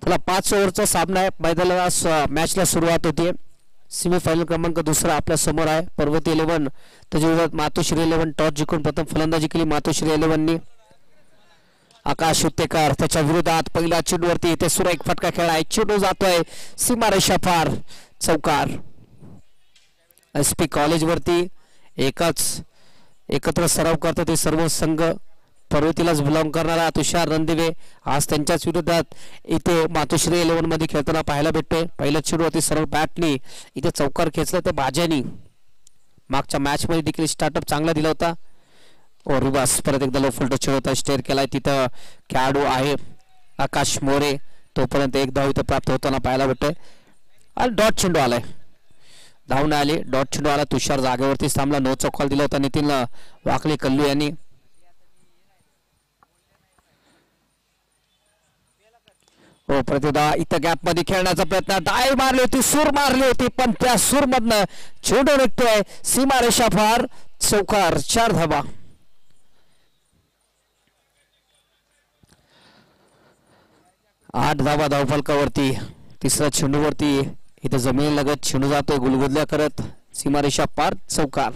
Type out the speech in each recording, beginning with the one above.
चला 5 ओव्हरचा सामना आहे. मैदानाला मॅचला सुरुवात होती. सेमीफायनल क्रमांक दुसरा आपल्या समोर आहे. पर्वती 11 त्याच्या विरोधात मातोश्री 11. टॉस जिंकून प्रथम फलंदाजी केली मातोश्री 11नी. आकाश उत्तेकर त्याच्या विरोधात पहिल्या चेंडूवरती इथे सुरेख फटका खेळाय. चेंडू जातोय सीमारेषा पार, चौकार. SP कॉलेजवरती एकत्र सराव करतात ते सर्व संघ. पर्वतीलाच बिलॉंग करणारा तुषार रणदिवे आज त्यांच्याच विरोधात इथे मातोश्री 11 मध्ये खेळताना पाहायला भेटतोय. पहिल्या चेंडूवरती सरळ बॅटनी इथे चौकार खेचला ते भाज्यानी. मागच्या मॅच मध्ये देखील स्टार्टअप चांगला दिला होता. रिवास परत एकदा लो फुलटो चेंडू होता, स्टेअर केलाय. तिथं खेळाडू आहे आकाश मोरे, तोपर्यंत एक धाव इथं प्राप्त होताना पाहायला भेटतोय. आणि डॉट चेंडू आलाय, धावणे आली. डॉट चेंडू आला. तुषार जागेवरतीच थांबला. नो चौकार दिला होता नितीन वाकले कल्लू यांनी. हो प्रतिदा इथं गॅप मध्ये खेळण्याचा प्रयत्न, डाय मारली होती, सूर मारली होती, पण त्या सूर मधनं चेंडू निघतोय सीमारेषा पार, चौकार. 4 धावा. 8 धावा धावफलकावरती. तिसऱ्या चेंडूवरती इथं जमीन लगत चेंडू जातोय गुलगुदल्या करत, सीमारेषा पार, चौकार.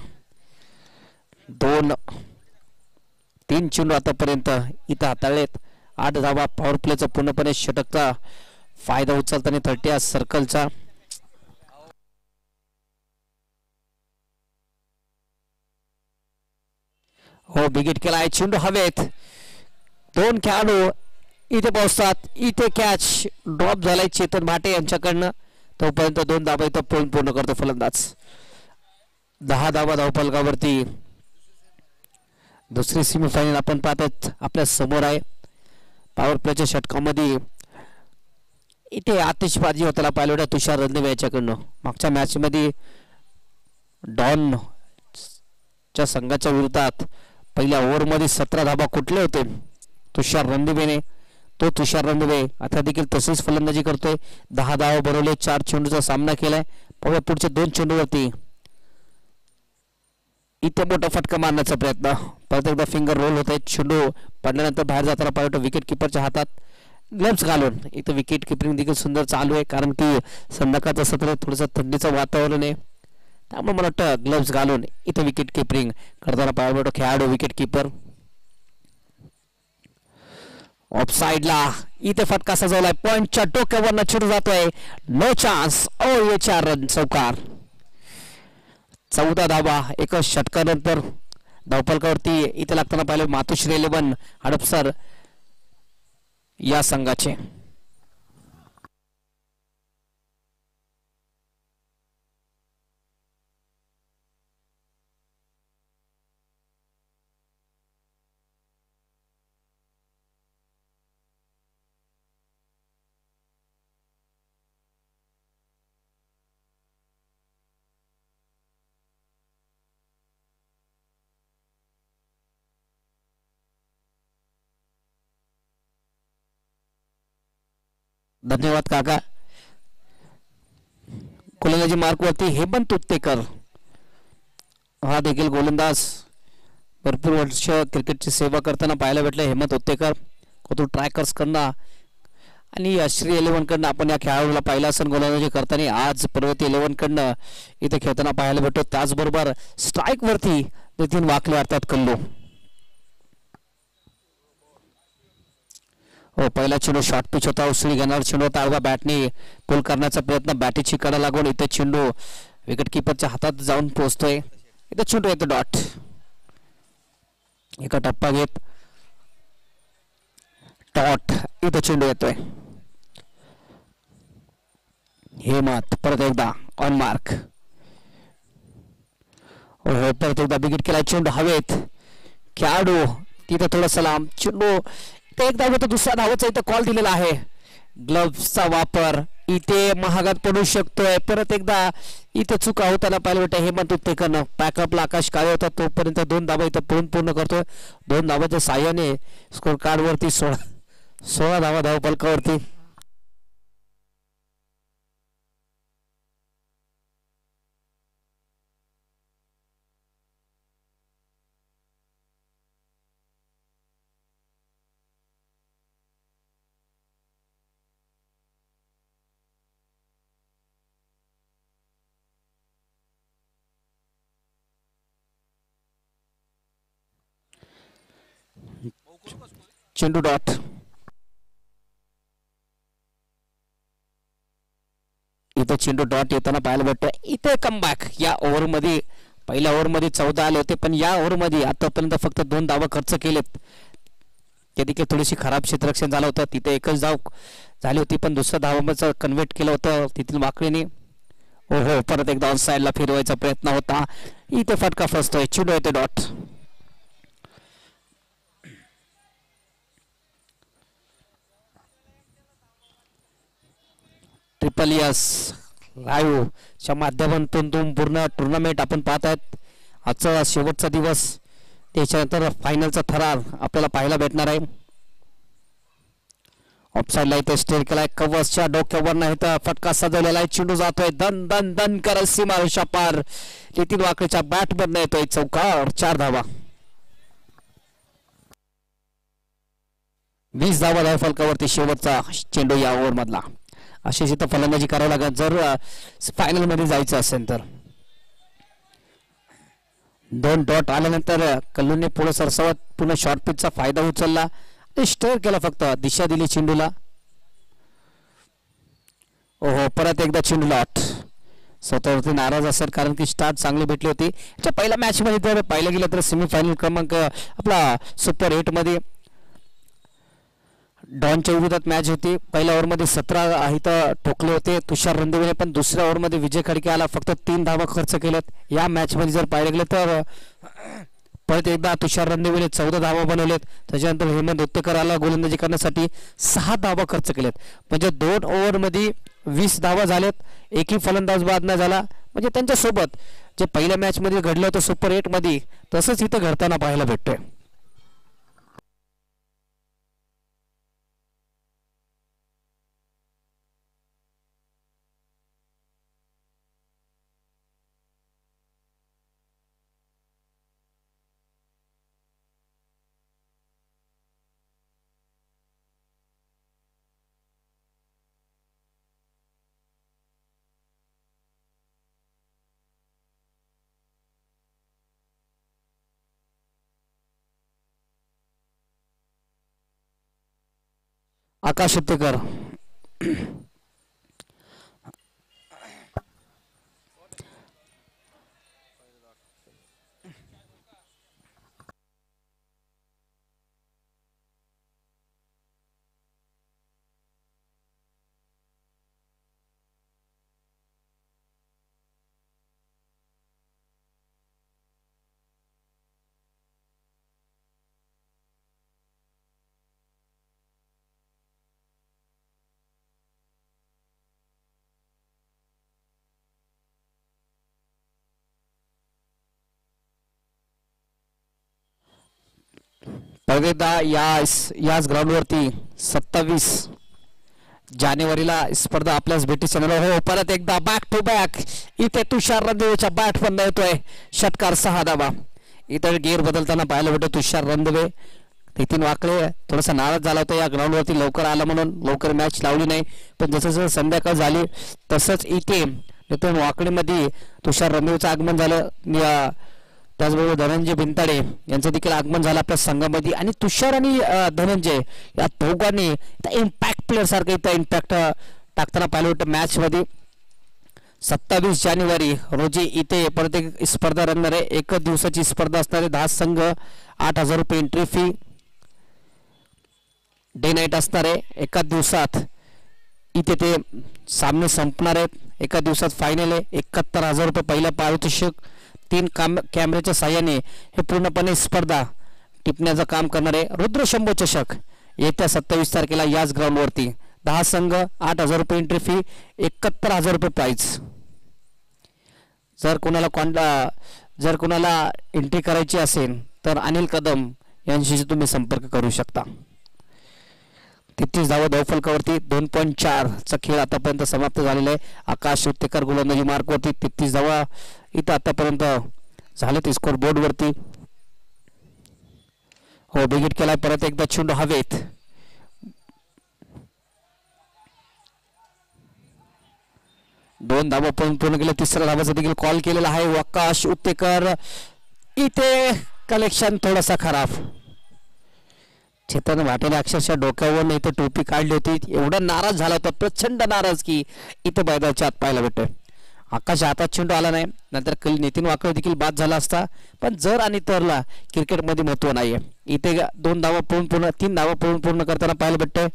2-3 चेंडू आतापर्यंत इथं हाताळलेत. 8 धावा. पॉवर प्लेचा पूर्णपणे षटकचा फायदा उचलताना 30 सर्कलचा. हो बिगिट केलाय. चेंडू हवेत. 2 खेळाडू इथे पोहोचतात. इथे कॅच ड्रॉप झालाय चेतन भाटे यांच्याकडनं. तोपर्यंत 2 धावा इथं पूर्ण करतो फलंदाज. 10 धावा धावफलकावरती. दुसरी सेमीफायनल आपण पाहतात आपल्या समोर आहे. पॉवर प्लेच्या षटकामध्ये इथे आतिषबाजी होताना पाहिलं होतं तुषार रणदिवे याच्याकडनं. मागच्या मॅच मध्ये डॉन च्या संघाच्या विरोधात पहिल्या ओव्हरमध्ये 17 धावा कुठले होते तुषार रणदिवेने. तो तुषार रणदिवे आता देखील तसेच फलंदाजी करतोय. 10 धावा बनवले. 4 चेंडूचा सामना केलाय. पाहूया पुढच्या 2 चेंडूवरती इथे मोठा फटका मारण्याचा प्रयत्न. परत एकदा फिंगर रोल होत आहे. चेंडू पडल्यानंतर बाहेर जाताना पाहिलं विकेट किपरच्या हातात ग्लव्स घालून. इथं विकेट किपरिंग देखील सुंदर चालू आहे, कारण की संध्याकाळचं सत्र थोडंसं थंडीचं वातावरण आहे, त्यामुळे मला वाटतं ग्लव्स घालून इथं विकेट किपरिंग करताना पाहायला भेटतो खेळाडू विकेट किपर. ऑफ साइडला इथे फटका सजवलाय. पॉइंटच्या डोक्यावरनं चेंडू जातोय. No chance. 4 रन, चौकार. 14 धावा एकच षटकानंतर धावफलकावरती इथे लागताना पाहिलं मातोश्री 11 हडपसर या संघाचे. धन्यवाद काका. गोलंदाजी मार्कवरती हेमंत उत्तेकर हा देखील गोलंदाज भरपूर वर्ष क्रिकेटची सेवा करताना पाहायला भेटले. हेमंत उत्तेकर कोथरूड ट्रॅकर्स कडनं आणि श्री 11 कडनं आपण या खेळाडूला पाहिलं असेल गोलंदाजी करताना. आज पर्वती 11 कडनं इथे खेळताना पाहायला भेटतो. त्याचबरोबर स्ट्राईक वरती नितीन वाकले अर्थात कल्लू. हो पहिला चेंडू शॉर्ट पिच होता. उसळी घेणार चेंडू होता. अडवा बॅटने गोल करण्याचा प्रयत्न. बॅटीची कडा लागून इथे चेंडू विकेट किपरच्या हातात जाऊन पोहोचतोय. इथे चेंडू येतो डॉट. एका टप्पा घेत डॉट. इथे चेंडू येतोय. हेमंत परत एकदा ऑन मार्क. हो परत एकदा बिगिट केला. चेंडू हवेत. खेळाडू तिथे थोडासा लांब. चेंडू एक धाव तर दुसऱ्या धावाचा इथं कॉल दिलेला आहे. ग्लव्सचा वापर इथे महागात पडू शकतोय. परत एकदा इथे चुका होताना पाहिलं होतं हेमंत उत्तेकरनं. पॅकअपला आकाश काळे होता, तोपर्यंत 2 धावा इथं पूर्ण करतोय. 2 धावाच्या साह्याने स्कोर कार्ड वरती 16 धावा धावफलकावरती. चेंडू डॉट. इथे चेंडू डॉट येताना पाहायला भेटतोय. इथे कमबॅक. या ओव्हरमध्ये पहिल्या ओव्हरमध्ये 14 आले होते, पण या ओव्हरमध्ये आतापर्यंत फक्त 2 धावा खर्च केलेत. त्या देखील थोडीशी खराब क्षेत्ररक्षण झालं होतं. तिथे एकच धाव झाली होती, पण दुसऱ्या धावामध्ये कन्व्हर्ट केलं होतं तिथील वाकळीने. हो, परत एकदा ऑन साईडला फिरवायचा प्रयत्न होता. इथे फटका फसतोय. चेंडू येते डॉट. ट्रिपल एस लाईव्ह च्या माध्यमातून पूर्ण टुर्नामेंट आपण पाहत आहेत. आजचा शेवटचा दिवस, त्याच्यानंतर फायनलचा थरार आपल्याला पाहायला भेटणार आहे. ऑफसाईडला इथे स्टेर केलाय. कवचच्या डोक्यावर नाही तर फटका सजवलेला आहे. चेंडू जातोय दन दन दन करत सीमारेषा पार. नितीन वाकडेच्या बॅट मधनं येतोय चौकार. 4 धावा. 20 धावा धावफलकावरती शेवटचा चेंडू या ओव्हर मधला. अशीच इथं फलंदाजी करावं लागेल जर फायनल मध्ये जायचं असेल तर. 2 डॉट आल्यानंतर कल्लूने पुढे सरसावत पुन्हा शॉर्ट पिचचा फायदा उचलला. स्टेअर केला, फक्त दिशा दिली चेंडूला. ओहो, परत एकदा चेंडू लॉट. स्वतःवरती नाराज असेल कारण की स्टार्ट चांगली भेटली होती. पहिल्या मॅच मध्ये जर पाहिलं गेलं तर सेमीफायनल क्रमांक आपला सुपर 8 मध्ये डॉनच्या विरोधात मॅच होती. पहिल्या ओव्हरमध्ये 17 इथं ठोकले होते तुषार रणदिवेने, पण दुसऱ्या ओव्हरमध्ये विजय खडके आला. फक्त 3 धावा खर्च केल्यात. या मॅच मध्ये जर पाहिलं गेलं तर परत एकदा तुषार रणदिवेने 14 धावा बनवलेत. त्याच्यानंतर हेमंत उत्तेकर आला गोलंदाजी करण्यासाठी, 6 धावा खर्च केल्यात. म्हणजे 2 ओव्हरमध्ये 20 धावा झाल्यात. एकही फलंदाज बाद न झाला. म्हणजे त्यांच्यासोबत जे पहिल्या मॅच मध्ये घडलं होतं सुपर 8 मध्ये, तसंच इथं घडताना पाहायला भेटतंय. आकाश उत्तेकर. याच ग्राउंडवरती 27 जानेवारीला स्पर्धा आपल्याच भेटीस येणार. हो, परत एकदा बॅक टू बॅक. इथे तुषार रणदिवेच्या बॅट पण येतोय षटकार. 6 धावा. इतर गेअर बदलताना पाहायला भेटतो तुषार रणदिवे. नितीन वाकळे थोडासा नाराज झाला होता या ग्राउंडवरती लवकर आला म्हणून, लवकर मॅच लावली नाही. पण जसं जसं संध्याकाळ झाली तसंच इथे नितीन वाकडेमध्ये तुषार रणदिवेचं आगमन झालं. त्याचबरोबर धनंजय बिनताडे यांचं देखील आगमन झालं आपल्या संघामध्ये. आणि तुषार आणि धनंजय या दोघांनी इम्पॅक्ट प्लेअर सारखं इथं इम्पॅक्ट टाकताना पाहिलं होतं मॅच मध्ये. 27 जानेवारी रोजी इथे परत एक स्पर्धा रंगणार आहे. 1 दिवसाची स्पर्धा असणार आहे. 10 संघ, 8,000 रुपये एंट्री फी. डे नाईट असणार आहे. 1 दिवसात इथे ते सामने संपणार आहेत. 1 दिवसात फायनल आहे. 71,000 रुपये पहिला पारितोषिक. 3 कॅमेऱ्याच्या साह्याने हे पूर्णपणे स्पर्धा टिपण्याचं काम करणार आहे. रुद्रशंभू चषक येत्या 27 तारखेला याच ग्राउंडवरती. 10 संघ, 8,000 रुपये एंट्री फी, 71,000 रुपये प्राइज. जर कोणाला एंट्री करायची असेल तर अनिल कदम यांच्याशी तुम्ही संपर्क करू शकता. 33 धावा धावफलकावरती. 2.4 चा खेळ आतापर्यंत समाप्त झालेला आहे. आकाश उत्तेकर गोलंदाजी मार्कवरती 33 धावा इथं आतापर्यंत झालेत स्कोर बोर्ड वरती. हो, बिगिट केलाय. परत एकदा चेंडू हवेत. दोन धावा पूर्ण केले. तिसऱ्या धावाचा देखील कॉल केलेला आहे आकाश उत्तेकर. इथे कलेक्शन थोडासा खराब. चेतन भाटेने अक्षरशः डोक्यावर नाही तर टोपी काढली होती, एवढा नाराज झाला होता, प्रचंड नाराज की इथं मैदानाच्या आत पाहायला भेटतोय. आकाश हातात चेंडू आला नाही, नंतर नितीन वाकळे देखील बाद झाला असता, पण जर आणि तरला क्रिकेटमध्ये महत्व नाहीये. इथे 2 धावा पळून पूर्ण 3 धावा पळून पूर्ण करताना पाहायला भेटतंय.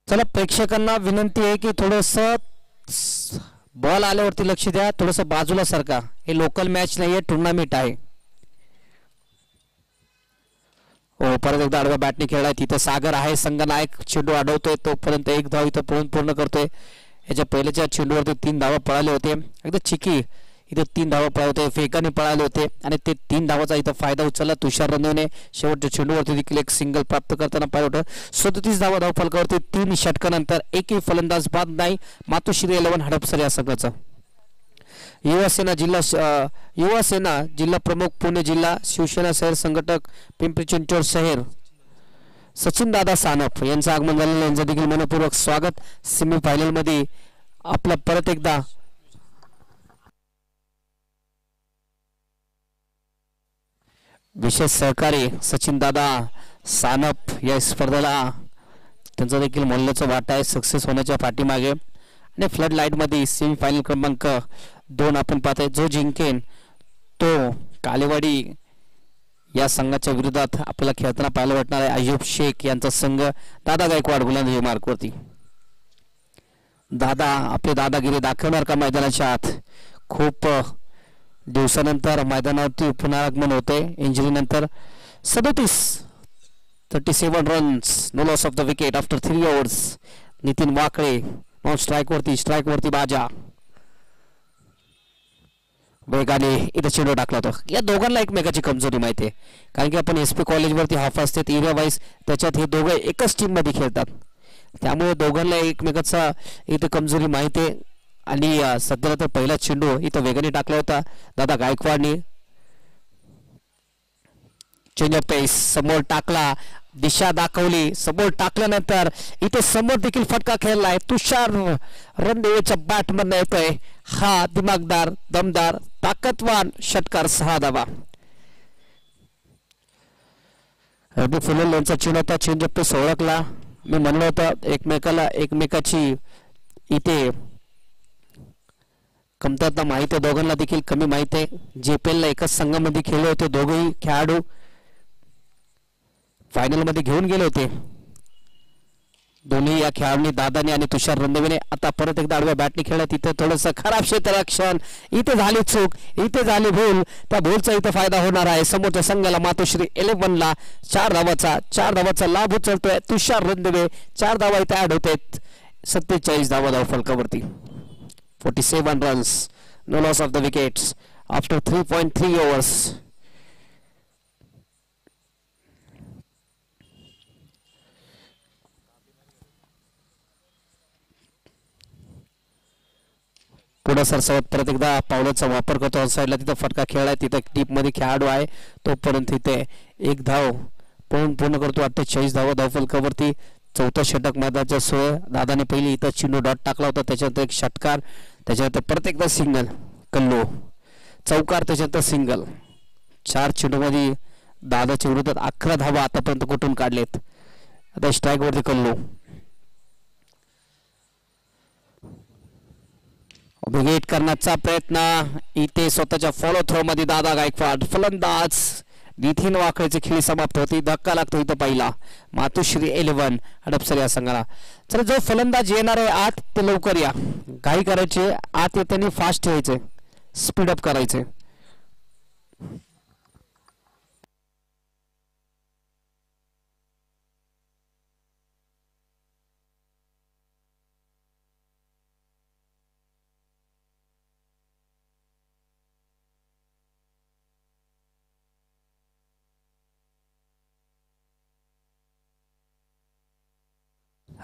चला प्रेक्षकांना विनंती आहे की थोडस बॉल आल्यावरती लक्ष द्या, थोडस बाजूला सरका. हे लोकल मॅच नाहीये, टुर्नामेंट आहे. हो, परत एकदा आडव्या बॅटने खेळलाय. तिथे सागर आहे संघनायक, चेंडू अडवतोय, तोपर्यंत 1 धाव इथं पळून पूर्ण करतोय. याच्या पहिल्याच्या चेंडूवरती 3 धावा पळाले होते. अगदी चिकी इथे 3 धावा पळवते, फेकाने पळाले होते आणि ते 3 धावाचा इथं फायदा उचलला तुषार रणदिवेने. शेवटच्या चेंडूवरती देखील एक सिंगल प्राप्त करताना पाहिलं होतं. 37 धावा धावफलकावरती 3 षटकानंतर एकही फलंदाज बाद नाही. मातोश्री 11 हडपसर या संघाचा. युवासेना जिल्हा प्रमुख पुणे जिल्हा, शिवसेना शहर संघटक पिंपरी चिंचवड शहर सचिन दादा सानप यांचं आगमन झालेलं, यांचं देखील मनपूर्वक स्वागत. सेमीफायनल मध्ये आपला परत एकदा विशेष सहकारी सचिन दादा सानप या स्पर्धेला त्यांचा देखील मोलाचा वाटा आहे सक्सेस होण्याच्या पाठीमागे. आणि फ्लड लाईट मध्ये सेमीफायनल क्रमांक 2 आपण पाहतोय. जो जिंकेन तो कालेवाडी या संघाच्या विरोधात आपल्याला खेळताना पाहायला भेटणार आहे. अय्यूब शेख यांचा संघ. दादा गायकवाड गोलंदाजी मार्कवरती. दादा आपले दादागिरी दाखवणार का मैदानाच्या आत? खूप दिवसानंतर मैदानावरती पुनरागमन होते इंजुरी नंतर. 37 runs, no loss of the wicket after 3 overs. Nitin Wakle non strike वरती बाजा वेगाने इथं चेंडू टाकला होता. या दोघांना एकमेकाची कमजोरी माहिती आहे, कारण की आपण SP कॉलेजवरती हाफ असते एरिया वाईज, त्याच्यात हे दोघं एकच टीम मध्ये खेळतात, त्यामुळे दोघांना एकमेकाचा इथं कमजोरी माहिती आहे. आणि सध्याला तर पहिला चेंडू इथं वेगाने टाकला होता दादा गायकवाडने. चेंज ऑफ पेस समोर टाकला, दिशा दाखवली, समोर टाकल्यानंतर इथे समोर देखील फटका खेळलाय. तुषार रणदिवेच्या बॅटमधून येतोय हा दिमागदार, दमदार, ताकदवान षटकार. 6 धावा. रबी फुलेल यांचा चेंडू होता. चेंज ऑफ पेस ओळखला. मी म्हणलं होतं एकमेकाची इथे कमतरता माहिती आहे, दोघांना देखील कमी माहिती आहे. JPL ला एकाच संघामध्ये खेळले होते दोघेही खेळाडू, फायनल मध्ये घेऊन गेले होते दोन्ही या खेळाडूंनी, दादाने आणि तुषार रणदिवेने. आता परत एकदा आडव्या बॅटने खेळला, तिथे थोडंसं खराब क्षेत्ररक्षण, इथे झाली चूक, इथे झाली भूल, त्या भूलचा इथे फायदा होणार आहे समोरच्या संघाला. मातोश्री 11 ला 4 धावाचा लाभ उचलतोय तुषार रणदिवे. 4 धावा इथे ऍड होत आहेत. 47 धावा धावफलकावरती. 47 runs, no loss of the wickets after 3.3 overs. पुढे सरसावत परत एकदा पावलाचा वापर करतो साईडला. तिथं फटका खेळलाय, तिथं टीप मध्ये खेळाडू आहे, तोपर्यंत इथे 1 धाव पूर्ण करतो. 48 धावा धावफलकावरती. 4थं षटक मैदानाच्या सोय. दादाने पहिली इथं चेंडू डॉट टाकला होता, त्याच्यानंतर एक षटकार, त्याच्यानंतर परत एकदा सिंगल, कल्लो चौकार, त्याच्यानंतर सिंगल. 4 चेंडूमध्ये दादाच्या विरोधात 11 धावा आतापर्यंत कुठून काढलेत. आता स्ट्राईक वरती कल्लो. विकेट करण्याचा प्रयत्न इथे स्वतःच्या फॉलो थ्रो मध्ये दादा गायकवाड. फलंदाज नितीन वाकळेची खेळी समाप्त होती. धक्का लागतो इथं पहिला. मातोश्री 11 हडपसर या संघाला. चला जो फलंदाज येणार आहे आत ते लवकर या, घाई करायचे, आत येताना फास्ट यायचे, स्पीडअप करायचे.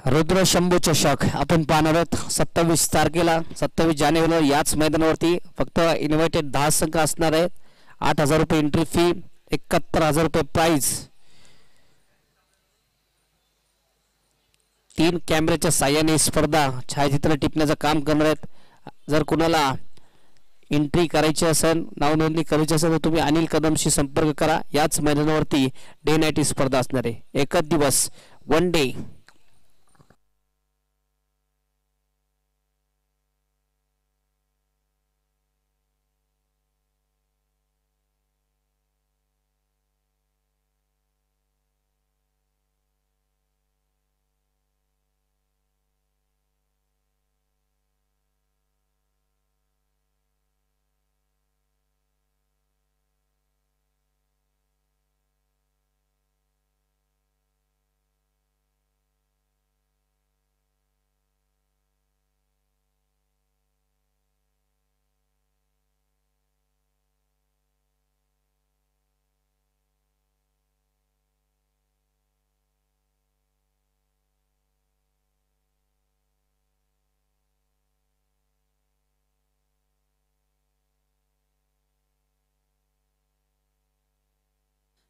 रुद्र शंभू चषक आपण पाहणार आहोत 27 तारखेला, 27 जानेवारीला याच मैदानावरती. फक्त इन्व्हायटेड 10 संघ असणार आहेत. 8,000 रुपये एंट्री फी, 71,000 रुपये प्राइज. 3 कॅमेऱ्याच्या साह्याने स्पर्धा छायाचित्र टिपण्याचं काम करणार आहेत. जर कुणाला एंट्री करायची असेल, नावनोंदणी करायची असेल तर तुम्ही अनिल कदमशी संपर्क करा. याच मैदानावरती डे नाईट ही स्पर्धा असणार आहे. एकच दिवस, वन डे.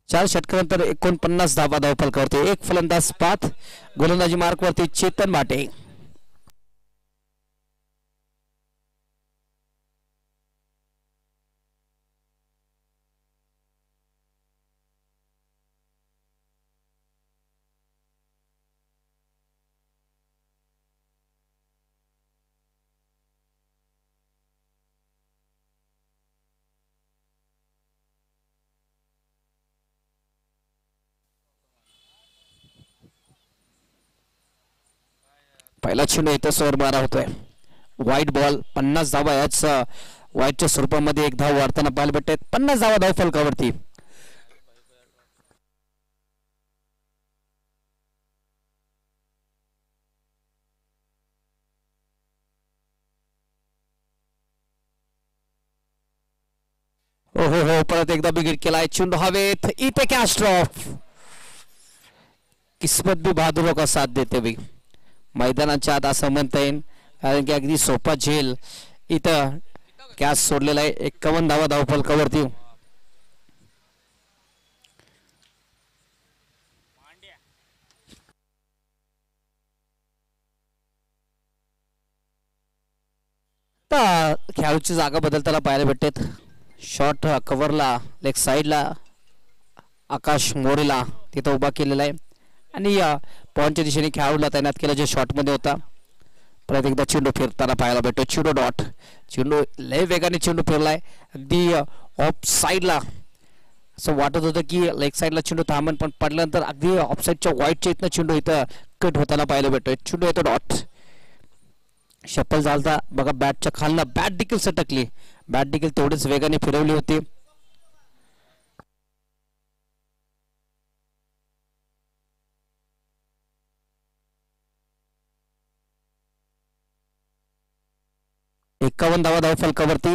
चार षटकानंतर 49 धावा धावफलकावरती. एक फलंदाज पाथ. गोलंदाजी मार्कवरती चेतन माटे. पहिला चेंडू इथं स्वर मारा होतोय. White ball. 50 धावा याच व्हाईटच्या स्वरूपामध्ये एक धाव वाढताना पाहायला भेटते. 50 धावा धावफलकावरती. हो हो हो, परत एकदा बिघिड केलाय. चेंडू हवेत. इथे कॅच ड्रॉप. किस्मत भी बहादुरों का साथ देते भी मैदानाच्या आत असं म्हणता येईल, कारण की अगदी सोपा झेल इथं कॅच सोडलेला आहे. 51 धावा धावफलकावरती. खेळाडूची जागा बदलताना पाहायला भेटते. शॉर्ट कव्हरला लेग साईडला आकाश मोरेला तिथं उभा केलेला आहे आणि पॉईंटच्या दिशेने खेळाडूला तैनात केलं जे शॉटमध्ये होता. परत एकदा चेंडू फिरताना पाहायला भेटतो. चेंडू डॉट. चेंडू लय वेगाने चेंडू फिरलाय. अगदी ऑफ साईडला असं वाटत होतं की लेग साईडला चेंडू थांबन, पण पडल्यानंतर अगदी ऑफ साईडच्या वाईटच्या इथनं चेंडू इथं कट होताना पाहायला भेटतोय. चेंडू येतो डॉट. शफल झालता बघा बॅटच्या खालनं. बॅट देखील सटकली. बॅट देखील तेवढीच वेगाने फिरवली होती. एकावन्न धावा धावफलकावरती.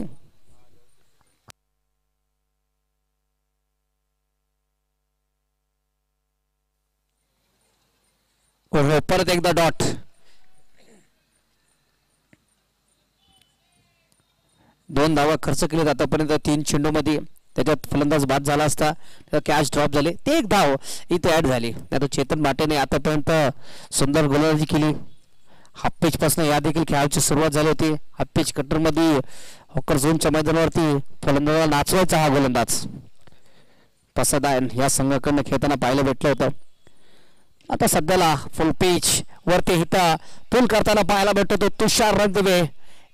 परत एकदा डॉट. दोन धावा खर्च केले आतापर्यंत 3 चेंडूमध्ये. त्याच्यात फलंदाज बाद झाला असता, कॅच ड्रॉप झाले. ते एक धाव इथे ऍड झाली. आता चेतन माटेने आतापर्यंत सुंदर गोलंदाजी केली. हाफ पिच पासून या देखील खेळाची सुरुवात झाली होती. हाफ पिच कट्टर मध्ये हॉकर झोनच्या मैदानावरती फलंदाजाला नाचवायचा हा गोलंदाज पसादायन या संघाकडनं खेळताना पाहायला भेटलं होतं. आता सध्याला फुल पिच वरती इथं पूल करताना पाहायला भेटतो तो तुषार रणदिवे.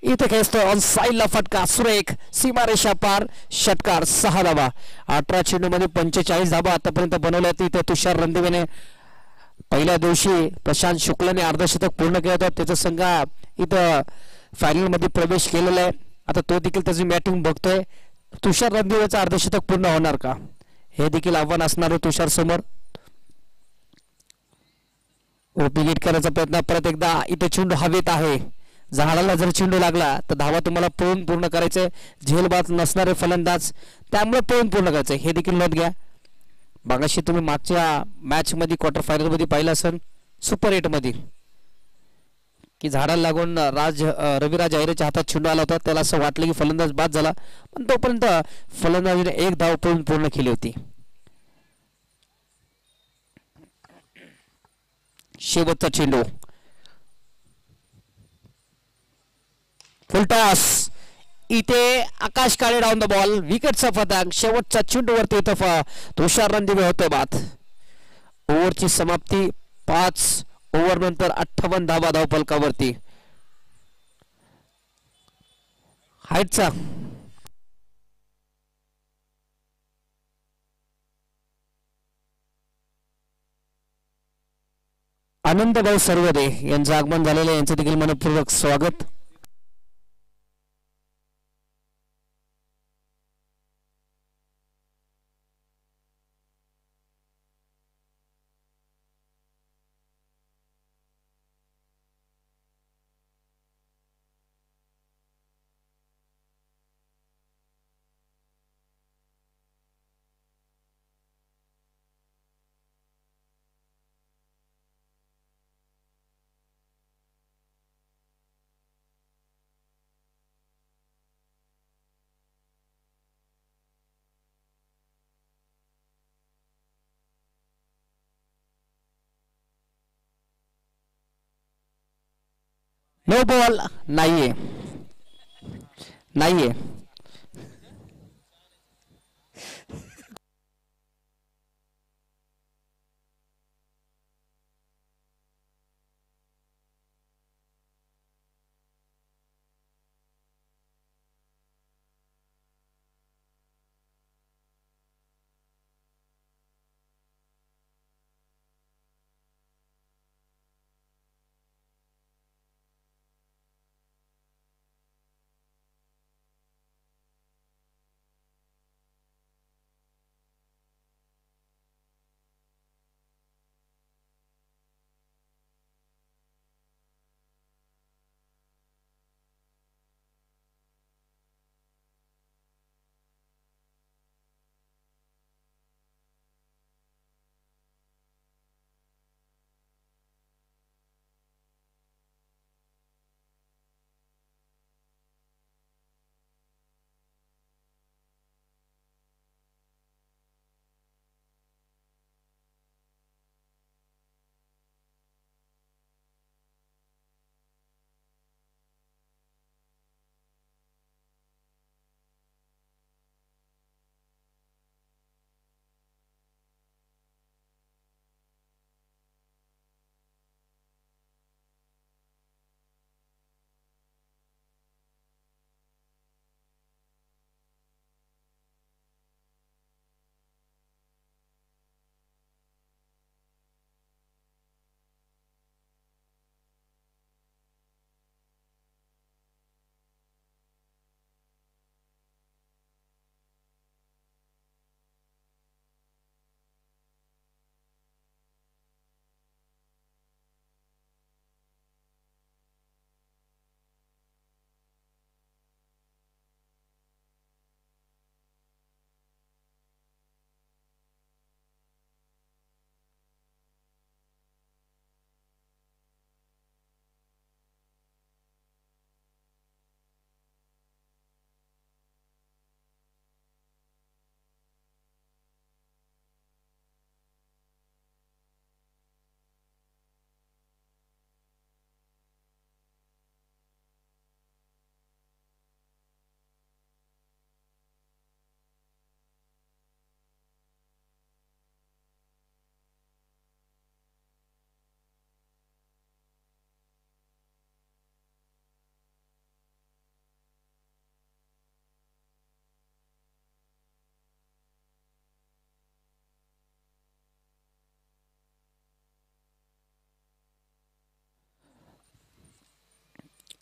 इथे खेचतो ऑन साईडला फटका सुरेख सीमारेषा पार. षटकार 6 धावा. 18 चेंडू मध्ये 45 धावा आतापर्यंत बनवल्या. इथे तुषार रणदिवेने पहिल्या दिवशी प्रशांत शुक्लाने अर्धशतक पूर्ण केलं होतं. त्याचा संघ इथं फायनल मध्ये प्रवेश केलेला आहे. आता तो देखील त्याची बॅटिंग बघतोय. तुषार रणदिवेचं अर्धशतक पूर्ण होणार का, हे देखील आव्हान असणार आहे तुषार समोर. ओपी हिट करायचा प्रयत्न. परत एकदा इथे चेंडू हवेत आहे. झाडाला जर चेंडू लागला तर धावा तुम्हाला पळून पूर्ण करायचंय. झेलबाज नसणारे फलंदाज, त्यामुळे पळून पूर्ण करायचंय, हे देखील नोंद घ्या. मागाशी तुम्ही मागच्या मॅच मध्ये क्वार्टर फायनल मध्ये पाहिलं असेल सुपर 8 मध्ये की झाडाला लागून रविराज अहिरेच्या हातात चेंडू आला होता. त्याला असं वाटलं की फलंदाज बाद झाला, पण तोपर्यंत फलंदाजीने एक धाव पळून पूर्ण केली होती. शेवटचा चेंडू फुल टॉस. इथे आकाश काळे डाऊन द बॉल, विकेटचा फटक, शेवटचा चेंडूवरती इथं तुषार रणदिवे होतोय बाद. ओव्हरची समाप्ती 5 ओव्हर नंतर 58 धावा धावफलकावरती. हाईटचा आनंदभाऊ सर्वदे यांचं आगमन झालेलं, यांचं देखील मनपूर्वक स्वागत. नो बॉल नाहीये, नाहीये.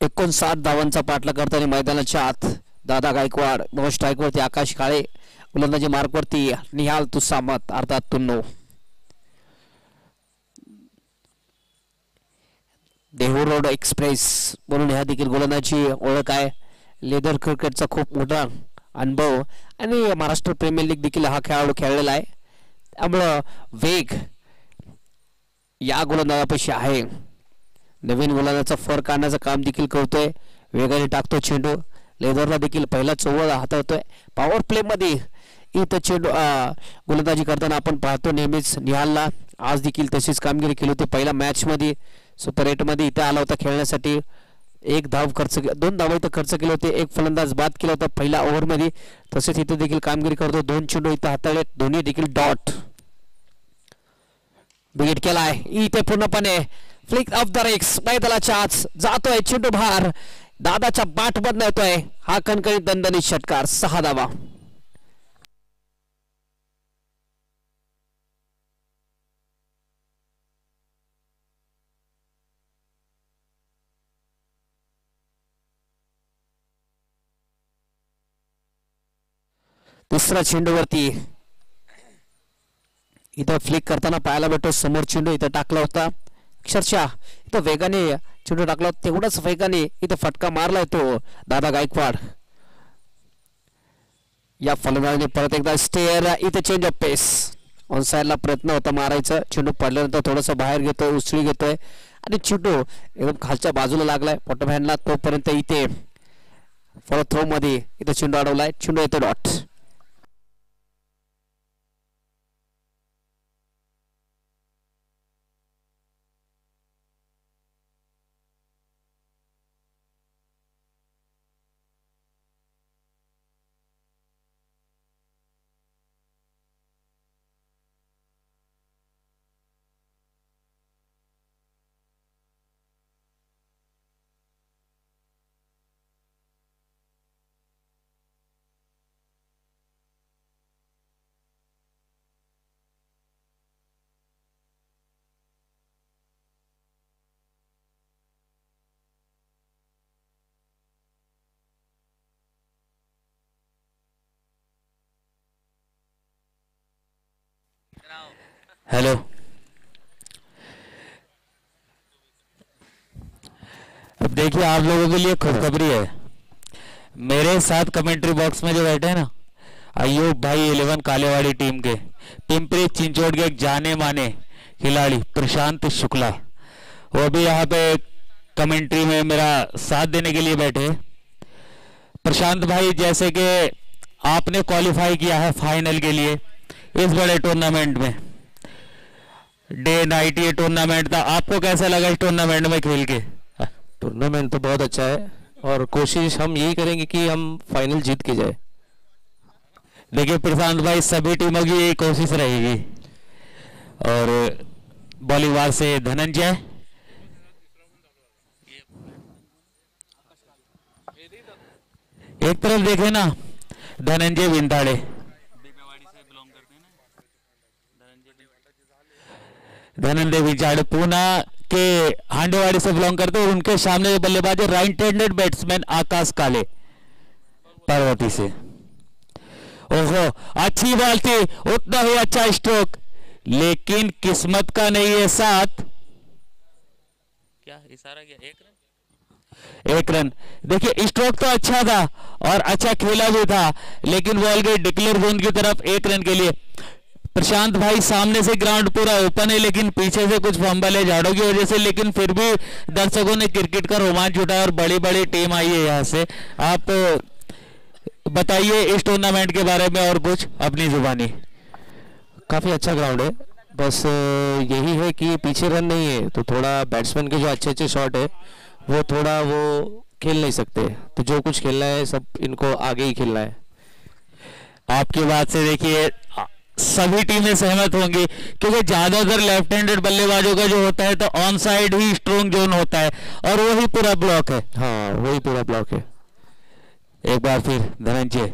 एकूण 7 धावांचा पाठलाग करताना मैदानाच्या आत दादा गायकवाड, नो स्ट्राईकवरती आकाश काळे, गोलंदाजी मार्कवरती निहाल तुसामत अर्थात तुन्नो. देहू रोड एक्सप्रेस म्हणून ह्या देखील गोलंदाजी ओळख आहे. लेदर क्रिकेटचा खूप मोठा अनुभव आणि महाराष्ट्र प्रीमियर लीग देखील हा खेळाडू खेळलेला आहे, त्यामुळं वेग या गोलंदाजापाशी आहे. नवीन गोलंदाजाचा फर काढण्याचं काम देखील करतोय, वेगाने टाकतो चेंडू, लेदरला देखील पहिला चौवा हाताळतोय. पॉवर प्ले मध्ये इथं चेंडू गोलंदाजी करताना आपण पाहतो नेहमीच निहालला, आज देखील तशीच कामगिरी केली होती. पहिल्या मॅच मध्ये सुपर 8 मध्ये इथे आला होता खेळण्यासाठी, एक धाव खर्च, 2 धावा इथं खर्च केले होते, एक फलंदाज बाद केला होता पहिल्या ओव्हरमध्ये. तसेच इथे देखील कामगिरी करतो. 2 चेंडू इथं हाताळले, दोन्ही देखील डॉट. विकेट केला आहे इथे पूर्णपणे. फ्लिक ऑफ द रेक्स मैदानाच्या आत जातोय चेंडू बाहेर. दादाच्या बाट मधून येतोय हा कणकणी दणदणीत षटकार. 6 धावा. तिसरा चेंडूवरती इथं फ्लिक करताना पाहायला भेटतो. समोर चेंडू इथं टाकला होता, अक्षरशः इथं वेगाने चेंडू टाकला, तेवढाच वेगाने इथं फटका मारलाय तो दादा गायकवाड. या फलंदाजाने परत एकदा स्टेअर, इथे चेंज ऑफ पेस. ऑन साइडला प्रयत्न होता मारायचा, चेंडू पडल्यानंतर थोडस बाहेर घेतोय, उसळी घेतोय आणि चेंडू एकदम खालच्या बाजूला लागलाय बॉटम हँडला. तोपर्यंत इथे फॉलो थ्रो मध्ये इथे चेंडू अडवलाय, चेंडू येतो डॉट. हेलो, अब देखिए आप लोगों के लिए खुशखबरी है. मेरे साथ कमेंट्री बॉक्स में जो बैठे हैं ना, अयूब भाई 11 कालेवाड़ी टीम के, पिंपरी चिंचवड़ के एक जाने माने खिलाड़ी प्रशांत शुक्ला, वो भी यहाँ पे कमेंट्री में मेरा साथ देने के लिए बैठे. प्रशांत भाई, जैसे कि आपने क्वालिफाई किया है फाइनल के लिए इस बड़े टूर्नामेंट में, डे नाइट ये टूर्नामेंट था, आपको कैसा लगा इस टूर्नामेंट में खेल के? टूर्नामेंट तो बहुत अच्छा है और कोशिश हम यही करेंगे कि हम फाइनल जीत के जाए. देखिए प्रशांत भाई, सभी टीमों की यही कोशिश रहेगी. और बॉलीवार से धनंजय, एक तरफ देखे ना धनंजय विंदाड़े, धनंजय विंदाड़े पूना के हांडेवाड़ी से बिलोंग करते हैं और उनके सामने बल्लेबाज है राइट हैंडेड बैट्समैन आकाश काले पार्वती से. ओहो, अच्छी बॉल थी, उतना ही अच्छा स्ट्रोक, लेकिन किस्मत का नहीं है साथ. क्या इशारा किया? 1 रन. देखिए स्ट्रोक तो अच्छा था और अच्छा खेला भी था, लेकिन बॉल गई डिक्लेयर जोन की तरफ 1 रन के लिए. प्रशांत भाई, सामने से ग्राउंड पूरा ओपन है, लेकिन पीछे से कुछ फंबल है झाड़ों की वजह से, लेकिन फिर भी दर्शकों ने क्रिकेट का रोमांच उठाया और बड़ी बड़ी टीम आई है यहाँ से. आप बताइए इस टूर्नामेंट के बारे में और कुछ अपनी जुबानी. काफ़ी अच्छा ग्राउंड है, बस यही है कि पीछे रन नहीं है, तो थोड़ा बैट्समैन के जो अच्छे अच्छे शॉट है वो थोड़ा वो खेल नहीं सकते, तो जो कुछ खेलना है सब इनको आगे ही खेलना है. आपकी बात से देखिए सभी टीमें सहमत होंगी, क्योंकि ज्यादातर लेफ्ट हैंडेड बल्लेबाजों का जो होता है तो on side he strong zone होता है और वही पूरा ब्लॉक है. हाँ, वही पूरा ब्लॉक है. एक बार फिर धनंजय,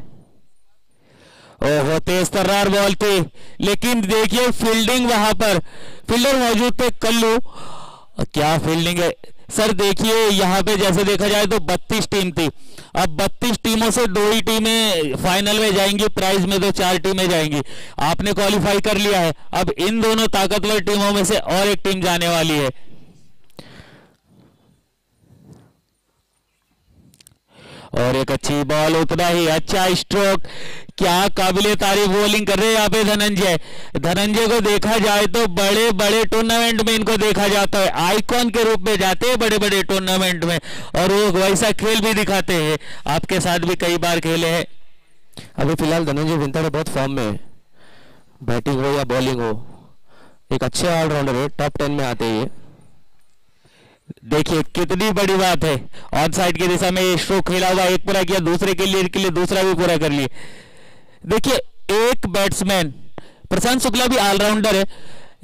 ओहो तेज तर्रार बॉल थी, लेकिन देखिए फील्डिंग, वहां पर फील्डर मौजूद थे कल्लू, क्या फील्डिंग है सर. देखिए यहाँ पे जैसे देखा जाए तो 32 टीम थी, अब 32 टीमों से 2 ही टीमें फाइनल में जाएंगी, प्राइज में तो 4 टीमें जाएंगी. आपने क्वालिफाई कर लिया है, अब इन दोनों ताकतवर टीमों में से और एक टीम जाने वाली है. और एक अच्छी बॉल, उतना ही अच्छा स्ट्रोक, क्या काबिले तारीफ बॉलिंग कर रहे हैं यहाँ पे धनंजय. धनंजय को देखा जाए तो बड़े बड़े टूर्नामेंट में इनको देखा जाता है, आइकॉन के रूप में जाते हैं बड़े बड़े टूर्नामेंट में, और वो वैसा खेल भी दिखाते हैं. आपके साथ भी कई बार खेले हैं. अभी फिलहाल धनंजय विंताड़े बहुत फॉर्म में है, बैटिंग हो या बॉलिंग हो, एक अच्छे ऑलराउंडर है, टॉप 10 में आते हैं. देखिए कितनी बड़ी बात है, ऑन साइड की दिशा में स्ट्रोक खेला हुआ, एक पूरा किया, दूसरे के लिए दूसरा भी पूरा कर लिए। देखिए एक बैट्समैन प्रशांत शुक्ला भी ऑलराउंडर है,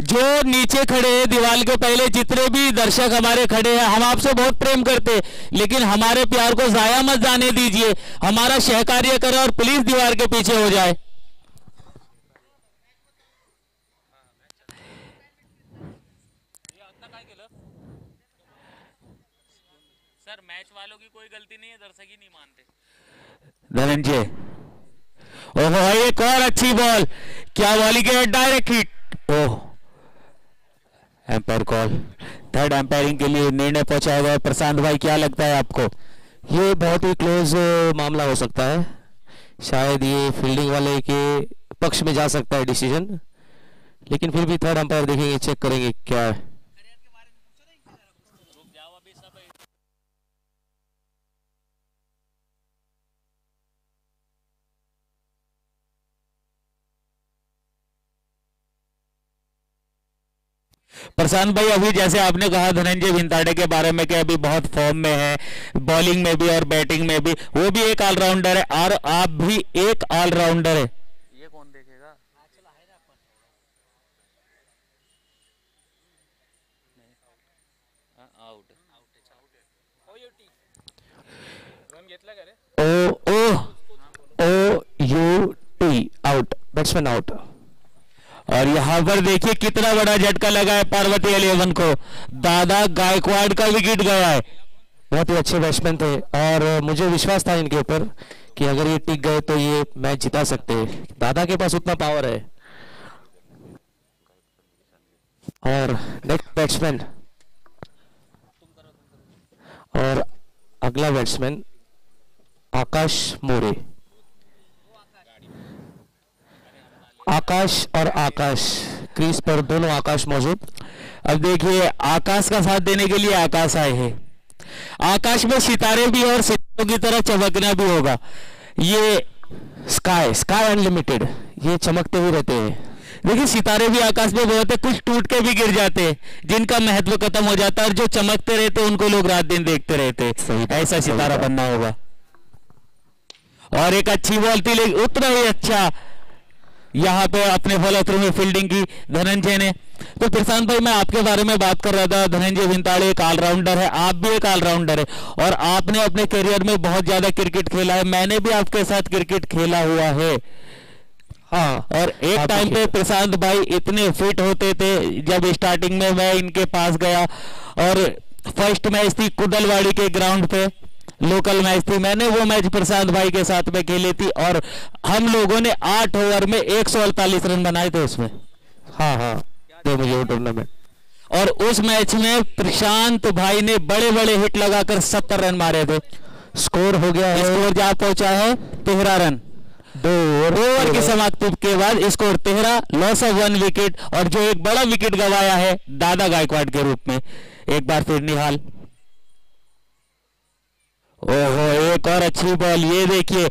जो नीचे खड़े हैं दीवार के पहले जितने भी दर्शक हमारे खड़े हैं, हम आपसे बहुत प्रेम करते हैं, लेकिन हमारे प्यार को जाया मत जाने दीजिए, हमारा सहकार्य करें और प्लीज दीवार के पीछे हो जाए। सर मैच वालों की कोई गलती नहीं है, दर्शक ही नहीं मानते। धनंजय, ओहो एक और अच्छी बॉल, क्या बॉलिंग है, डायरेक्ट हिट। ओह एम्पायर कॉल, थर्ड एम्पायरिंग के लिए निर्णय पहुंचाया गया। प्रशांत भाई क्या लगता है आपको? ये बहुत ही क्लोज मामला हो सकता है, शायद ये फील्डिंग वाले के पक्ष में जा सकता है डिसीजन, लेकिन फिर भी थर्ड अंपायर देखेंगे, चेक करेंगे क्या है। प्रशांत भाई अभी जैसे आपने कहा धनंजय भिंताड़े के बारे में कि अभी बहुत फॉर्म में है, बॉलिंग में भी और बैटिंग में भी, वो भी एक ऑलराउंडर है और आप भी एक ऑलराउंडर है। ये कौन देखेगा? Out O O U T out, batsman out. और यहाँ पर देखिए कितना बड़ा झटका लगा है पार्वती 11 को, दादा गायकवाड़ का विकेट गया है। बहुत ही अच्छे बैट्समैन थे और मुझे विश्वास था इनके ऊपर कि अगर ये टिक गए तो ये मैच जिता सकते हैं, दादा के पास उतना पावर है। और नेक्स्ट बैट्समैन और अगला बैट्समैन आकाश मोरे। आकाश और आकाश क्रीज पर दोनों आकाश मौजूद। अब देखिए आकाश का साथ देने के लिए आकाश आए हैं, आकाश में सितारे भी और सितारों की तरह चमकना भी होगा। ये स्काई स्काई अनलिमिटेड, ये चमकते हुए रहते हैं। देखिए सितारे भी आकाश में बहुत है, कुछ टूट के भी गिर जाते हैं, जिनका महत्व खत्म हो जाता है, और जो चमकते रहते हैं उनको लोग रात दिन देखते रहते हैं। ऐसा सितारा बनना होगा। और एक अच्छी बॉल थी लेकिन उतना ही अच्छा यहाँ पे अपने फॉलो थ्रू में फील्डिंग की धनंजय ने। तो प्रशांत भाई मैं आपके बारे में बात कर रहा था, धनंजय भिंताड़े एक ऑलराउंडर है, आप भी एक ऑलराउंडर है और आपने अपने करियर में बहुत ज्यादा क्रिकेट खेला है, मैंने भी आपके साथ क्रिकेट खेला हुआ है। हाँ, और एक टाइम पे प्रशांत भाई इतने फिट होते थे, जब स्टार्टिंग में मैं इनके पास गया और फर्स्ट मैच थी कुदलवाड़ी के ग्राउंड पे, लोकल मैच थी, मैंने वो मैच प्रशांत भाई के साथ में खेली थी और हम लोगों ने 8 ओवर में 148 रन बनाए थे उसमें। हाँ हाँ, दे मुझे वो टूर्नामेंट। और उस मैच में प्रशांत भाई ने बड़े बड़े हिट लगाकर 70 रन मारे थे। स्कोर हो गया है, स्कोर जा पहुंचा है 13 रन। 2 ओवर की समाप्ति के बाद स्कोर 13, लॉस ऑफ 1 विकेट, और जो एक बड़ा विकेट गवाया है दादा गायकवाड़ के रूप में। एक बार फिर निहाल, ओहो एक और अच्छी बॉल, ये देखिए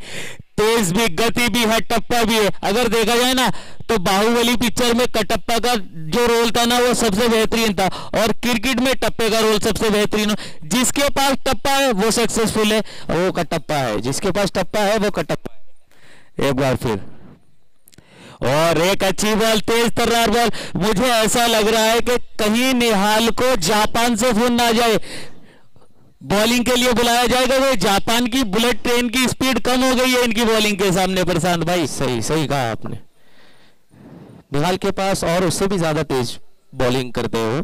तेज भी, गति भी है, टप्पा भी है। अगर देखा जाए ना तो बाहुबली पिक्चर में कटप्पा का जो रोल था ना वो सबसे बेहतरीन था, और क्रिकेट में टप्पे का रोल सबसे बेहतरीन। जिसके पास टप्पा है वो सक्सेसफुल है, वो कटप्पा है, जिसके पास टप्पा है वो कटप्पा है। एक बार फिर, और एक अच्छी बॉल, तेज तर्रार बॉल। मुझे ऐसा लग रहा है कि कहीं निहाल को जापान से फोन ना जाए, बॉलिंग के लिए बुलाया जाएगा। वो जापान की बुलेट ट्रेन की स्पीड कम हो गई है इनकी बॉलिंग के सामने। प्रशांत भाई सही सही कहा आपने, निहाल के पास और उससे भी ज्यादा तेज बॉलिंग करते हो।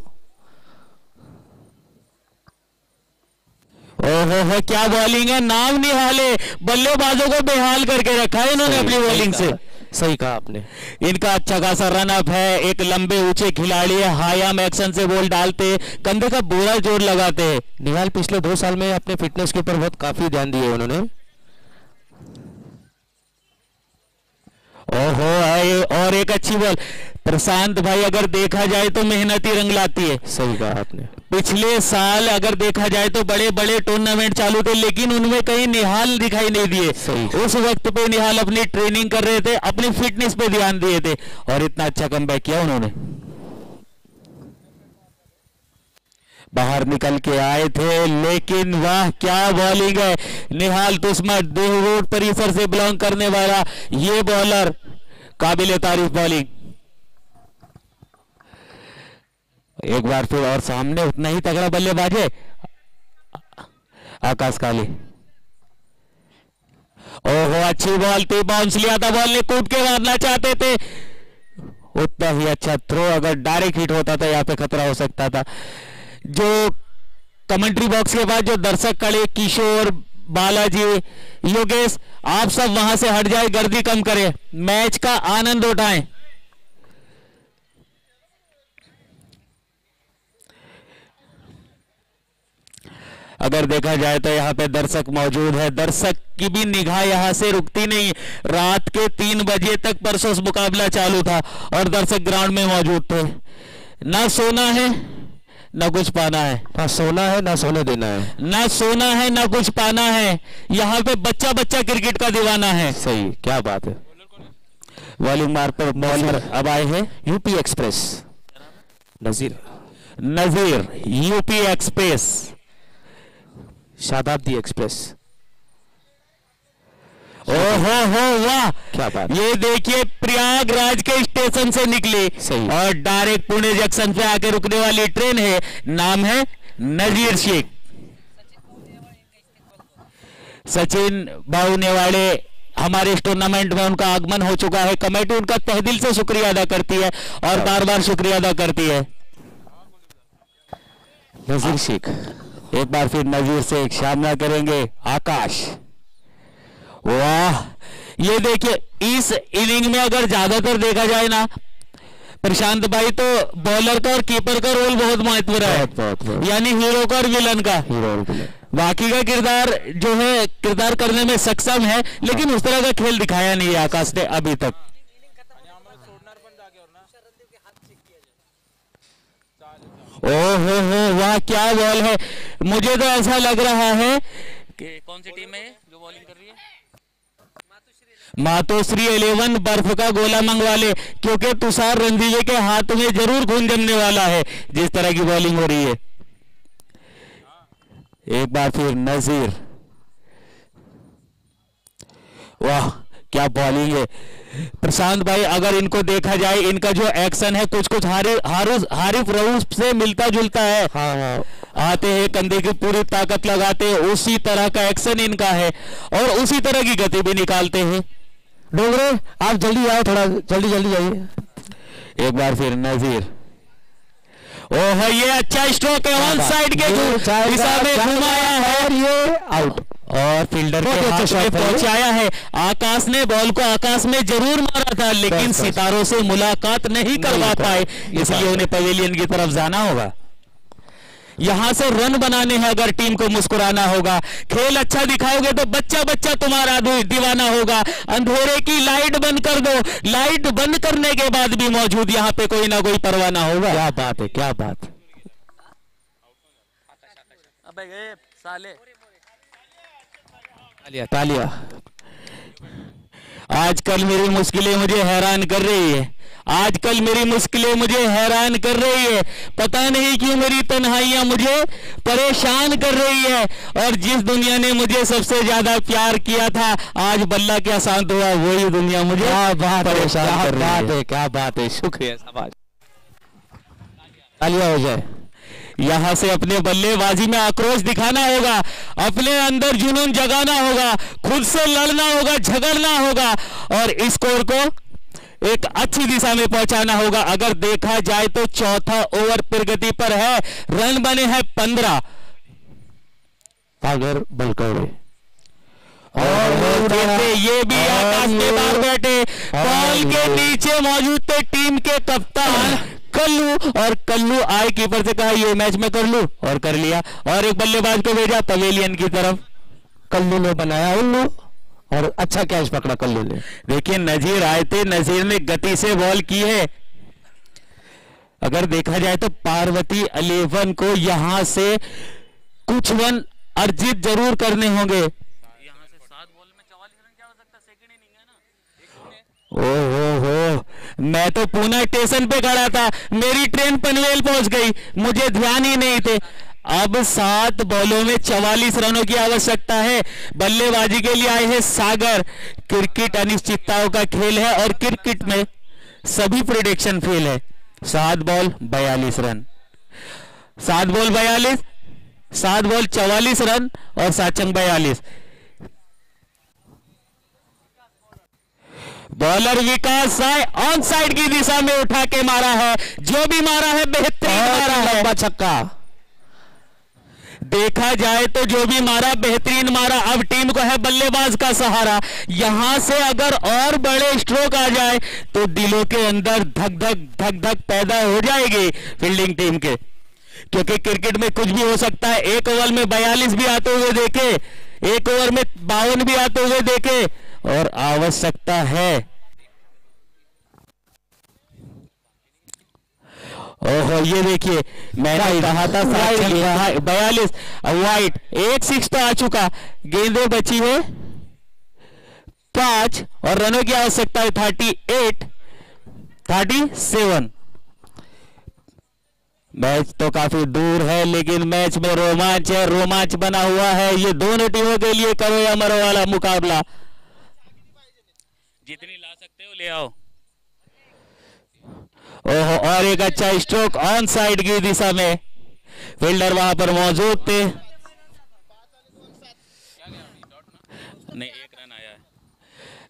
ओहो क्या बॉलिंग है, नाम निहाल है, बल्लेबाजों को बेहाल करके रखा है इन्होंने अपनी बॉलिंग से। सही कहा आपने। इनका अच्छा खासा रन अप है, एक लंबे ऊंचे खिलाड़ी है, हायाम एक्शन से बॉल डालते, कंधे का पूरा जोर लगाते हैं। निहाल पिछले 2 साल में अपने फिटनेस के ऊपर बहुत काफी ध्यान दिए उन्होंने। ओहो और एक अच्छी बॉल। प्रशांत भाई अगर देखा जाए तो मेहनत ही रंग लाती है। सही कहा आपने। पिछले साल अगर देखा जाए तो बड़े बड़े टूर्नामेंट चालू थे, लेकिन उनमें कहीं निहाल दिखाई नहीं दिए। उस वक्त पे निहाल अपनी ट्रेनिंग कर रहे थे, अपनी फिटनेस पे ध्यान दिए थे, और इतना अच्छा कमबैक किया उन्होंने। बाहर निकल के आए थे, लेकिन वाह क्या बॉलिंग है। निहाल तुस्मत देव रोड परिसर से बिलोंग करने वाला ये बॉलर, काबिल तारीफ बॉलिंग। एक बार फिर और सामने उतना ही तगड़ा बल्लेबाज है आकाश काले। ओहो अच्छी बॉल थी, बाउंस लिया था, बॉल ने कूद के मारना चाहते थे, उतना ही अच्छा थ्रो, अगर डायरेक्ट हिट होता था यहाँ पे खतरा हो सकता था। जो कमेंट्री बॉक्स के बाद जो दर्शक खड़े, किशोर, बालाजी, योगेश, आप सब वहां से हट जाए, गर्दी कम करें, मैच का आनंद उठाएं। अगर देखा जाए तो यहाँ पे दर्शक मौजूद है, दर्शक की भी निगाह यहाँ से रुकती नहीं। रात के 3 बजे तक परसों मुकाबला चालू था और दर्शक ग्राउंड में मौजूद थे। ना सोना है ना कुछ पाना है, ना सोना है ना सोने देना है, ना सोना है ना कुछ पाना है। यहाँ पे बच्चा बच्चा क्रिकेट का दीवाना है। सही, क्या बात है। बॉलिंग मार पर बॉलर अब आए हैं यूपी एक्सप्रेस नजीर, नजीर, यूपी एक्सप्रेस, शताब्दी एक्सप्रेस। ओहो हो वाह क्या बात। ये देखिए प्रयागराज के स्टेशन से निकली सही। और डायरेक्ट पुणे जंक्शन पे आके रुकने वाली ट्रेन है, नाम है नजीर शेख। सचिन बाबू नेवाड़े हमारे इस टूर्नामेंट में उनका आगमन हो चुका है। कमेटी उनका तहे दिल से शुक्रिया अदा करती है और बार बार शुक्रिया अदा करती है। नजीर शेख एक बार फिर नजीर से सामना करेंगे आकाश। वाह ये देखिए, इस इनिंग में अगर ज्यादातर देखा जाए ना प्रशांत भाई, तो बॉलर का और कीपर का रोल बहुत महत्व रहा है, यानी हीरो का और विलन का। बाकी का किरदार जो है किरदार करने में सक्षम है, लेकिन उस तरह का खेल दिखाया नहीं है आकाश ने अभी तक। ओहो हो वाह क्या बॉल है। मुझे तो ऐसा लग रहा है कि कौन सी टीम है जो बॉलिंग कर रही है? मातोश्री 11 बर्फ का गोला मंगवा ले, क्योंकि तुषार रणदीवे के हाथ में जरूर खून जमने वाला है जिस तरह की बॉलिंग हो रही है। एक बार फिर नजीर, वाह क्या बॉलिंग है। प्रशांत भाई अगर इनको देखा जाए, इनका जो एक्शन है कुछ कुछ हारिफ रऊफ से मिलता जुलता है। हाँ हाँ, आते हैं कंधे की पूरी ताकत लगाते हैं, उसी तरह का एक्शन इनका है और उसी तरह की गति भी निकालते हैं। डोगरे आप जल्दी आओ, थोड़ा जल्दी जल्दी जाइए। एक बार फिर नजीर, ओह ये अच्छा स्ट्रोक है, वन साइड के दिशा में घुमाया है और ये आउट, और फील्डर के हाथ में पहुंचाया है। आकाश ने बॉल को आकाश में जरूर मारा था, लेकिन सितारों से मुलाकात नहीं करवा पाए, इसलिए उन्हें पवेलियन की तरफ जाना होगा। यहां से रन बनाने हैं, अगर टीम को मुस्कुराना होगा, खेल अच्छा दिखाओगे तो बच्चा बच्चा तुम्हारा दीवाना होगा। अंधेरे की लाइट बंद कर दो, लाइट बंद करने के बाद भी मौजूद यहां पे कोई ना कोई परवाना होगा। क्या बात है, क्या बात। अबे गए साले, तालिया तालिया। आजकल मेरी मुश्किलें मुझे हैरान कर रही है, आजकल मेरी मुश्किलें मुझे हैरान कर रही है। पता नहीं क्यों मेरी तन्हाइयां मुझे परेशान कर रही है, और जिस दुनिया ने मुझे सबसे ज्यादा प्यार किया था, आज बल्ला क्या शांत हुआ, वही दुनिया मुझे परेशान कर रही है। क्या बात है, शुक्रिया शाबाश, तालिया हो जाए। यहां से अपने बल्लेबाजी में आक्रोश दिखाना होगा, अपने अंदर जुनून जगाना होगा, खुद से लड़ना होगा, झगड़ना होगा और स्कोर को एक अच्छी दिशा में पहुंचाना होगा। अगर देखा जाए तो चौथा ओवर प्रगति पर है, रन बने हैं 15। सागर बलकौड़े और ये भी आकाश के बाहर बैठे, बॉल के नीचे मौजूद थे टीम के कप्तान कल्लू, और कल्लू आए कीपर से कहा ये मैच में कर लूं, और कर लिया, और एक बल्लेबाज को भेजा पवेलियन की तरफ। कल्लू ने बनाया उल्लू और अच्छा कैच पकड़ा कल्लू ने। देखिए नजीर आए थे, नजीर ने गति से बॉल की है। अगर देखा जाए तो पार्वती 11 को यहां से कुछ रन अर्जित जरूर करने होंगे। यहाँ से 7 बॉल में 44 रन क्या हो सकता है, सेकंड इनिंग है ना। ओहो, मैं तो पूना स्टेशन पे खड़ा था, मेरी ट्रेन पनवेल पहुंच गई, मुझे ध्यान ही नहीं थे। अब 7 बॉलों में 44 रनों की आवश्यकता है। बल्लेबाजी के लिए आए हैं सागर। क्रिकेट अनिश्चितताओं का खेल है और क्रिकेट में सभी प्रेडिक्शन फेल है। 7 ball 42 run, 7 ball 42, 7 ball 44 run और 7 चंग 42। Bowler Vikas Rai on side की दिशा में उठा के मारा है, जो भी मारा है बेहतरीन मारा है। लंबा छक्का, देखा जाए तो जो भी मारा बेहतरीन मारा। अब टीम को है बल्लेबाज का सहारा। यहां से अगर और बड़े स्ट्रोक आ जाए तो दिलों के अंदर धक धक धक धक पैदा हो जाएगी फील्डिंग टीम के, क्योंकि क्रिकेट में कुछ भी हो सकता है। एक ओवर में 42 भी आते हुए देखे, एक ओवर में 52 भी आते हुए देखे और आवश्यकता है। ओहो, ये देखिए, मैंने कहा था 42 वाइट। 1 6 तो आ चुका, गेंदें बची है 5 और रनों की आवश्यकता है 38 37। मैच तो काफी दूर है लेकिन मैच में रोमांच है, रोमांच बना हुआ है। ये दोनों टीमों के लिए करो या मरो वाला मुकाबला। जितनी ला सकते हो ले आओ। ओहो, और एक अच्छा स्ट्रोक ऑन साइड की दिशा में, फील्डर वहां पर मौजूद थे। नहीं, 1 रन आया है।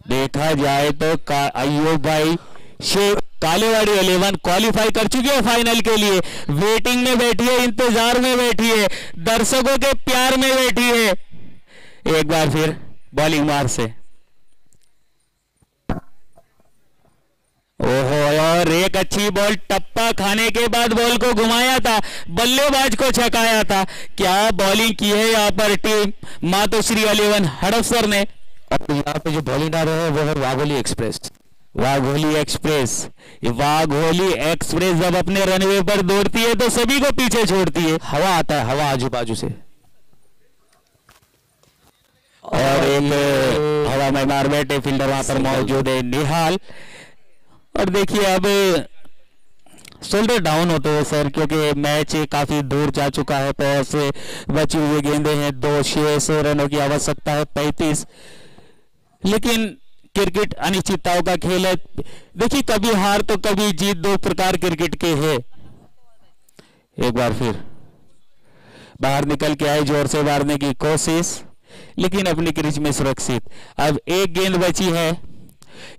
देखा जाए तो अय्यूब भाई शेख कालेवाड़ी 11 क्वालिफाई कर चुकी है फाइनल के लिए। वेटिंग में बैठी है, इंतजार में बैठी है, दर्शकों के प्यार में बैठी है। एक बार फिर बॉलिंग मार से, ओहो, और एक अच्छी बॉल टप्पा खाने के बाद बॉल को घुमाया था, बल्लेबाज को छकाया था। क्या बॉलिंग की है यहाँ पर टीम मातोश्री 11 हड़पसर ने। और यहाँ पे जो बॉलिंग आ रहे हैं वो है वाघोली एक्सप्रेस। वाघोली एक्सप्रेस, ये वाघोली एक्सप्रेस जब अपने रनवे पर दौड़ती है तो सभी को पीछे छोड़ती है। हवा आता है, हवा आजू बाजू से, और एक हवा में मार बैठे फील्डर वहां पर मौजूद है निहाल। और देखिए अब शोल्डर डाउन होते हैं सर, क्योंकि मैच काफी दूर जा चुका है। पैर से बची हुई गेंदें हैं 2 शेष रनों की आवश्यकता है 35। लेकिन क्रिकेट अनिश्चितताओं का खेल है। देखिए, कभी हार तो कभी जीत, 2 प्रकार क्रिकेट के हैं। एक बार फिर बाहर निकल के आए, जोर से मारने की कोशिश, लेकिन अपनी क्रीज में सुरक्षित। अब एक गेंद बची है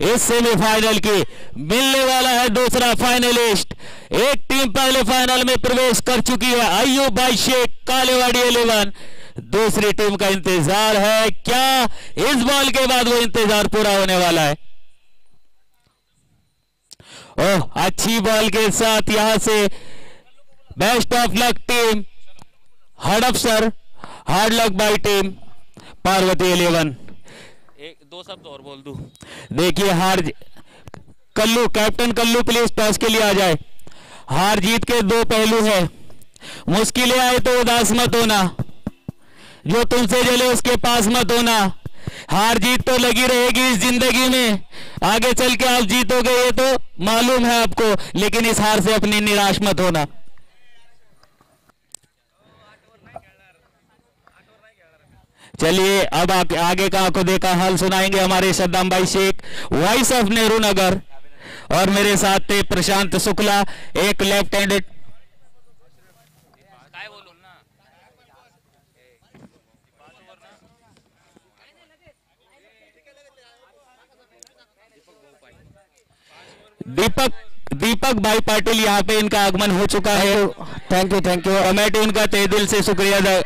इस सेमीफाइनल की, मिलने वाला है दूसरा फाइनलिस्ट। एक टीम पहले फाइनल में प्रवेश कर चुकी है, अय्यूब भाई शेख कालेवाड़ी 11। दूसरी टीम का इंतजार है, क्या इस बॉल के बाद वो इंतजार पूरा होने वाला है। ओह, अच्छी बॉल के साथ यहां से best of luck team Hadapsar, hard luck by team Parvati 11। एक 2 शब्द और बोल दूं। देखिए, Kallu, captain Kallu please toss के लिए आ जाए। हार जीत के 2 पहलू है, मुश्किलें आए तो उदास मत होना, जो तुमसे जले उसके पास मत होना। हार जीत तो लगी रहेगी इस जिंदगी में, आगे चल के आप जीतोगे ये तो मालूम है आपको, लेकिन इस हार से अपनी निराश मत होना। चलिए, अब आगे का आंखों देखा हाल सुनाएंगे हमारे सद्दाम भाई शेख, वॉइस ऑफ नेहरू नगर, और मेरे साथ थे प्रशांत शुक्ला, एक लेफ्ट हैंडेड। दीपक भाई पाटिल यहाँ पे इनका आगमन हो चुका है। थैंक यू और मैं तो इनका तहे दिल से शुक्रिया अदा।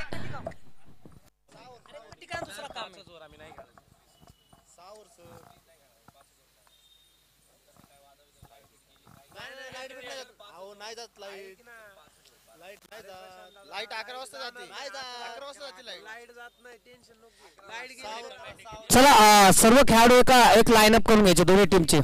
चला सर्व खेळाडू एक लाईनअप करून घ्यायचे दोन्ही टीमचे।